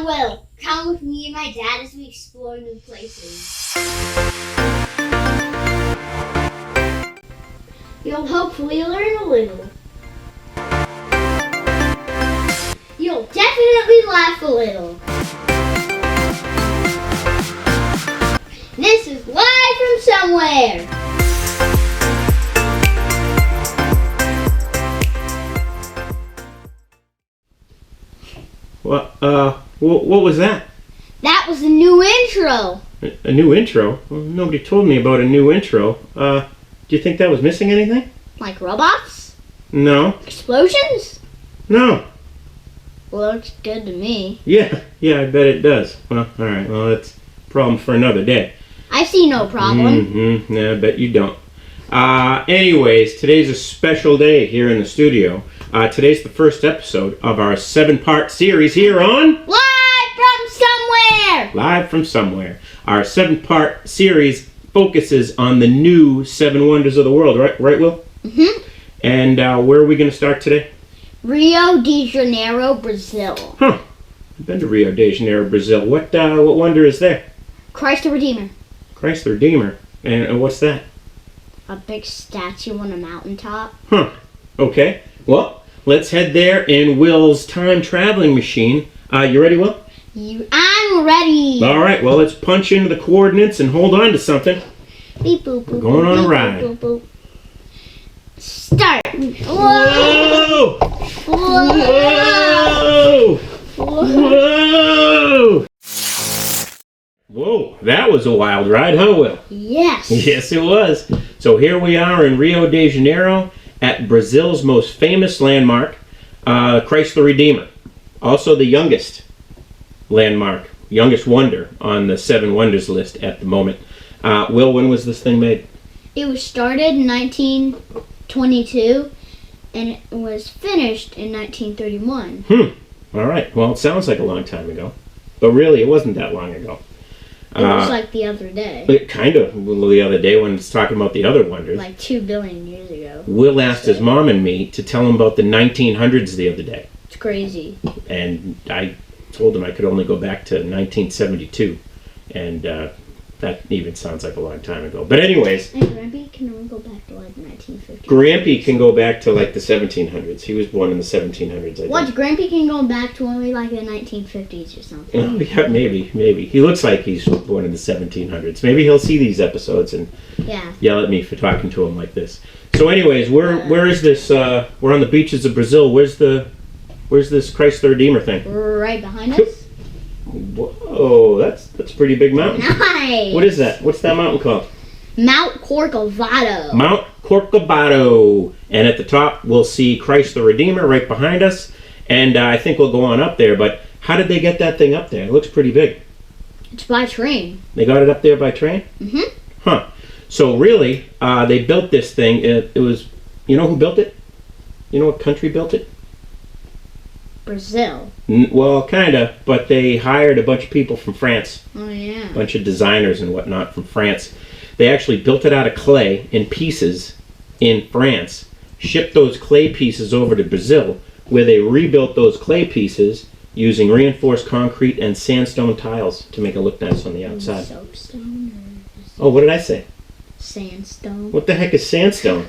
I'm Will. Come with me and my dad as we explore new places. You'll hopefully learn a little. You'll definitely laugh a little. This is Live from Somewhere. What was that? That was a new intro. A new intro? Well, nobody told me about a new intro. Do you think that was missing anything? Like robots? No. Explosions? No. Well, looks good to me. Yeah, I bet it does. Well, alright, well, that's a problem for another day. I see no problem. Yeah, I bet you don't. Anyways, today's a special day here in the studio. Today's the first episode of our 7-part series here on Live from Somewhere! Live from Somewhere. Our 7-part series focuses on the new 7 wonders of the world, right, Will? Mm-hmm. And where are we going to start today? Rio de Janeiro, Brazil. Huh. I've been to Rio de Janeiro, Brazil. What wonder is there? Christ the Redeemer. Christ the Redeemer. And what's that? A big statue on a mountaintop. Huh. Okay. Well, let's head there in Will's time traveling machine. You ready, Will? I'm ready. All right. Well, let's punch into the coordinates and hold on to something. Beep, boop, boop, We're going on a boop, ride. boop, boop, boop. Start. Whoa! Whoa! Whoa! Whoa! Whoa, that was a wild ride, huh, Will? Yes. Yes, it was. So here we are in Rio de Janeiro at Brazil's most famous landmark, Christ the Redeemer. Also the youngest landmark, youngest wonder on the 7 wonders list at the moment. Will, when was this thing made? It was started in 1922 and it was finished in 1931. All right. Well, it sounds like a long time ago. But really, it wasn't that long ago. It was like the other day. It kind of the other day when it's talking about the other wonders. Like 2 billion years ago. Will asked his mom and me to tell him about the 1900s the other day. It's crazy. And I told him I could only go back to 1972. And that even sounds like a long time ago. But anyways. And Grampy can only go back to like 1950. Grampy can go back to like the 1700s. He was born in the 1700s, I think. What? Grampy can go back to only like the 1950s or something. Oh, yeah, maybe. He looks like he's born in the 1700s. Maybe he'll see these episodes and yell at me for talking to him like this. So anyways, where is this? We're on the beaches of Brazil. Where's this Christ the Redeemer thing? Right behind us. Whoa, that's a pretty big mountain. Nice. What is that? What's that mountain called? Mount Corcovado. Mount Corcovado. And at the top, we'll see Christ the Redeemer right behind us. And I think we'll go on up there. But how did they get that thing up there? It looks pretty big. It's by train. They got it up there by train? Mm-hmm. Huh. So really, they built this thing. It was, you know who built it? You know what country built it? Brazil. Well, kind of, but they hired a bunch of people from France. Oh, yeah. A bunch of designers and whatnot from France. They actually built it out of clay in pieces in France, shipped those clay pieces over to Brazil, where they rebuilt those clay pieces using reinforced concrete and sandstone tiles to make it look nice on the outside. Soapstone. Oh, what did I say? Sandstone. What the heck is sandstone?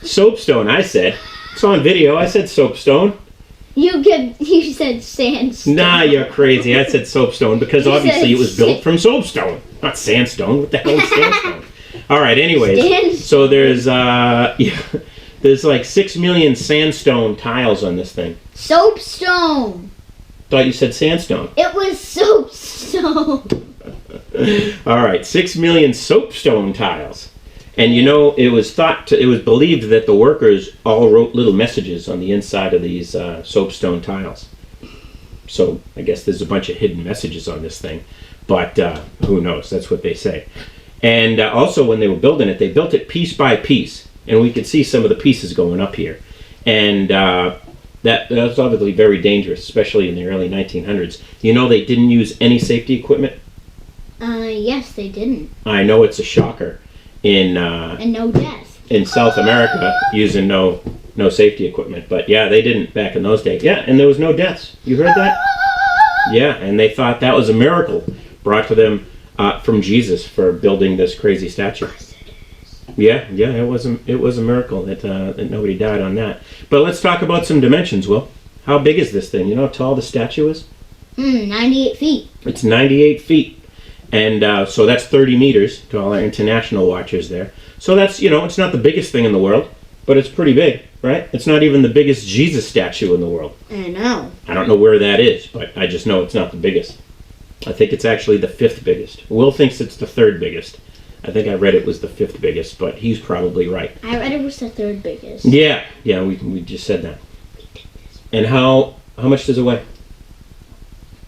Soapstone, I said. It's on video. I said soapstone. You said sandstone. Nah, you're crazy. I said soapstone because obviously it was built from soapstone, not sandstone. What the hell is sandstone? All right. Anyways, so there's there's like 6 million sandstone tiles on this thing. Soapstone. Thought you said sandstone. It was soapstone. All right, 6 million soapstone tiles. And you know, it was believed that the workers all wrote little messages on the inside of these soapstone tiles. So I guess there's a bunch of hidden messages on this thing, but who knows? That's what they say. And also, when they were building it, they built it piece by piece, and we could see some of the pieces going up here. And that was obviously very dangerous, especially in the early 1900s. You know, they didn't use any safety equipment. Yes, they didn't. I know it's a shocker. And no death. In South America, using no safety equipment. But yeah, they didn't back in those days. Yeah, and there was no deaths. You heard that? Yeah, and they thought that was a miracle brought to them from Jesus for building this crazy statue. Yeah, it was a miracle that nobody died on that. But let's talk about some dimensions, Will. How big is this thing? You know how tall the statue is? 98 feet. It's 98 feet. And so that's 30 meters to all our international watchers there. So that's, it's not the biggest thing in the world, but it's pretty big, right? It's not even the biggest Jesus statue in the world. I know. I don't know where that is, but I just know it's not the biggest. I think it's actually the 5th biggest. Will thinks it's the 3rd biggest. I think I read it was the 5th biggest, but he's probably right. I read it was the 3rd biggest. Yeah, we just said that. And how much does it weigh?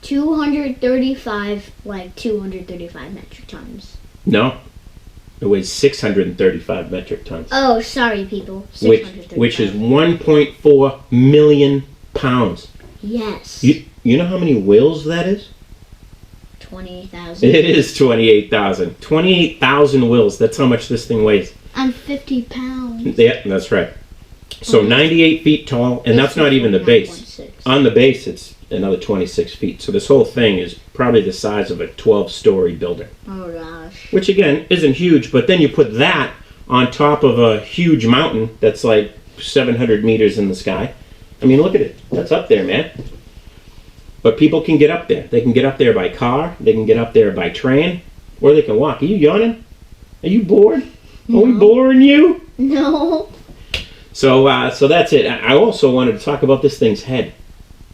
235 metric tons. No. It weighs 635 metric tons. Oh, sorry, people. Which is 1.4 million pounds. Yes. You know how many whales that is? 28,000. It is 28,000. 28,000 whales. That's how much this thing weighs. I'm 50 pounds. Yeah, that's right. So 98 feet tall, and that's not even the base. On the base, it's another 26 feet. So this whole thing is probably the size of a 12-story building. Oh, gosh. Which, again, isn't huge, but then you put that on top of a huge mountain that's like 700 meters in the sky. I mean, look at it. That's up there, man. But people can get up there. They can get up there by car, they can get up there by train, or they can walk. Are you yawning? Are you bored? No. Are we boring you? No. So that's it. I also wanted to talk about this thing's head.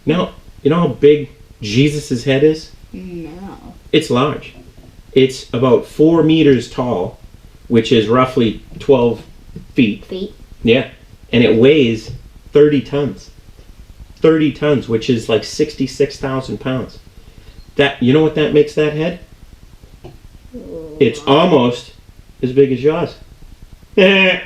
Now, you know how big Jesus' head is? No. It's large. It's about 4 meters tall, which is roughly 12 feet. Yeah. And it weighs 30 tons. 30 tons, which is like 66,000 pounds. You know what that makes that head? It's almost as big as yours. I'm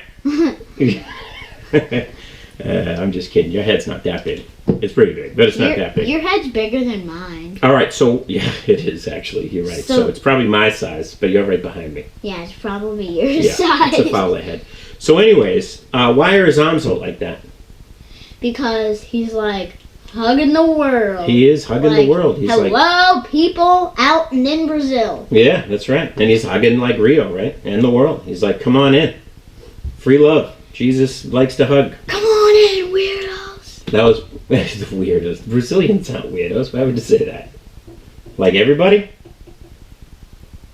just kidding. Your head's not that big. It's pretty big, but it's not that big. Your head's bigger than mine. All right, so yeah, it is actually. You're right. So it's probably my size, but you're right behind me. Yeah, it's probably your size. It's a fowler head. So, anyways, why are his arms out like that? Because he's like hugging the world. He is hugging the world. He's hello, people out and in Brazil. Yeah, that's right. And he's hugging like Rio, right? And the world. He's like, come on in. Free love. Jesus likes to hug. Come on in, weirdos. That was the weirdest. Brazilians aren't weirdos. Why would you say that? Like everybody?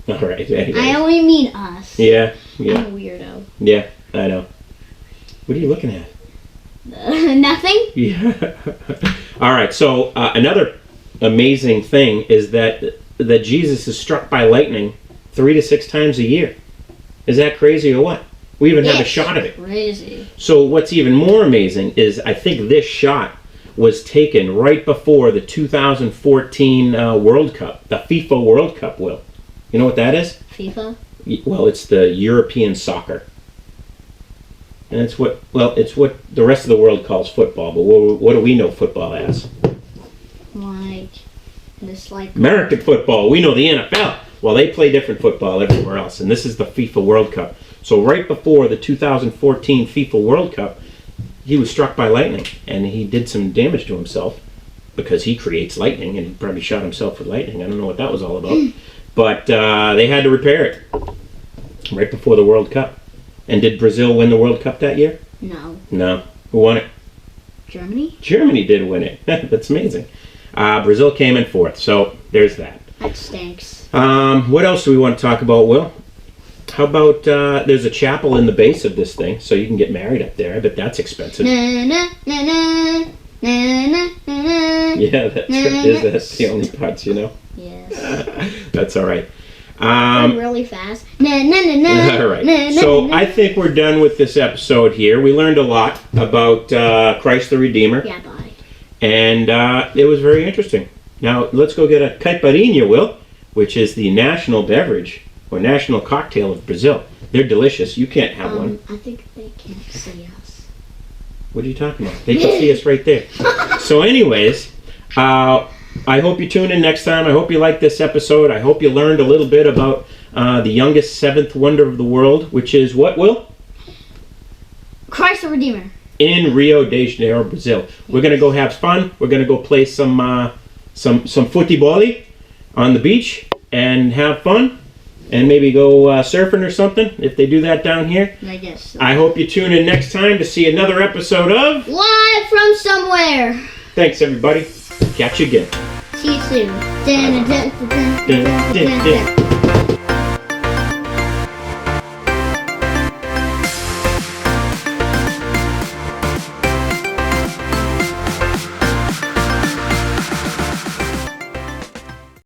All right, anyways. I only mean us. Yeah. I'm a weirdo. Yeah, I know. What are you looking at? Nothing. Yeah. All right, so another amazing thing is that Jesus is struck by lightning 3 to 6 times a year. Is that crazy or what? We even have a shot of it. Crazy. So what's even more amazing is I think this shot was taken right before the 2014 World Cup, the FIFA World Cup, Will. You know what that is? FIFA? Well, it's the European soccer. And it's what the rest of the world calls football, but what do we know football as? American football. We know the NFL. Well, they play different football everywhere else, and this is the FIFA World Cup. So right before the 2014 FIFA World Cup, he was struck by lightning, and he did some damage to himself because he creates lightning, and he probably shot himself with lightning. I don't know what that was all about. But they had to repair it right before the World Cup. And did Brazil win the World Cup that year? No. No. Who won it? Germany? Germany did win it. That's amazing. Brazil came in 4th, so there's that. That stinks. What else do we want to talk about, Will? How about there's a chapel in the base of this thing, so you can get married up there. I bet that's expensive. Na, na, na, na, na, na, na, yeah, that's the only parts, you know? Yes. That's all right. Really fast. Na, na, na, na, all right. Na, na, so na. I think we're done with this episode here. We learned a lot about Christ the Redeemer. Yeah, bye. And it was very interesting. Now, let's go get a caipirinha, Will, which is the national beverage or national cocktail of Brazil. They're delicious. You can't have one. I think they can't see us. What are you talking about? They can see us right there. So anyways, I hope you tune in next time. I hope you liked this episode. I hope you learned a little bit about the youngest 7th wonder of the world, which is what, Will? Christ the Redeemer. In Rio de Janeiro, Brazil. We're going to go have fun. We're going to go play some some footy volley on the beach and have fun, and maybe go surfing or something if they do that down here. I guess so. I hope you tune in next time to see another episode of Live from somewhere. Thanks, everybody. Catch you again. See you soon. Dun, dun, dun, dun, dun, dun, dun.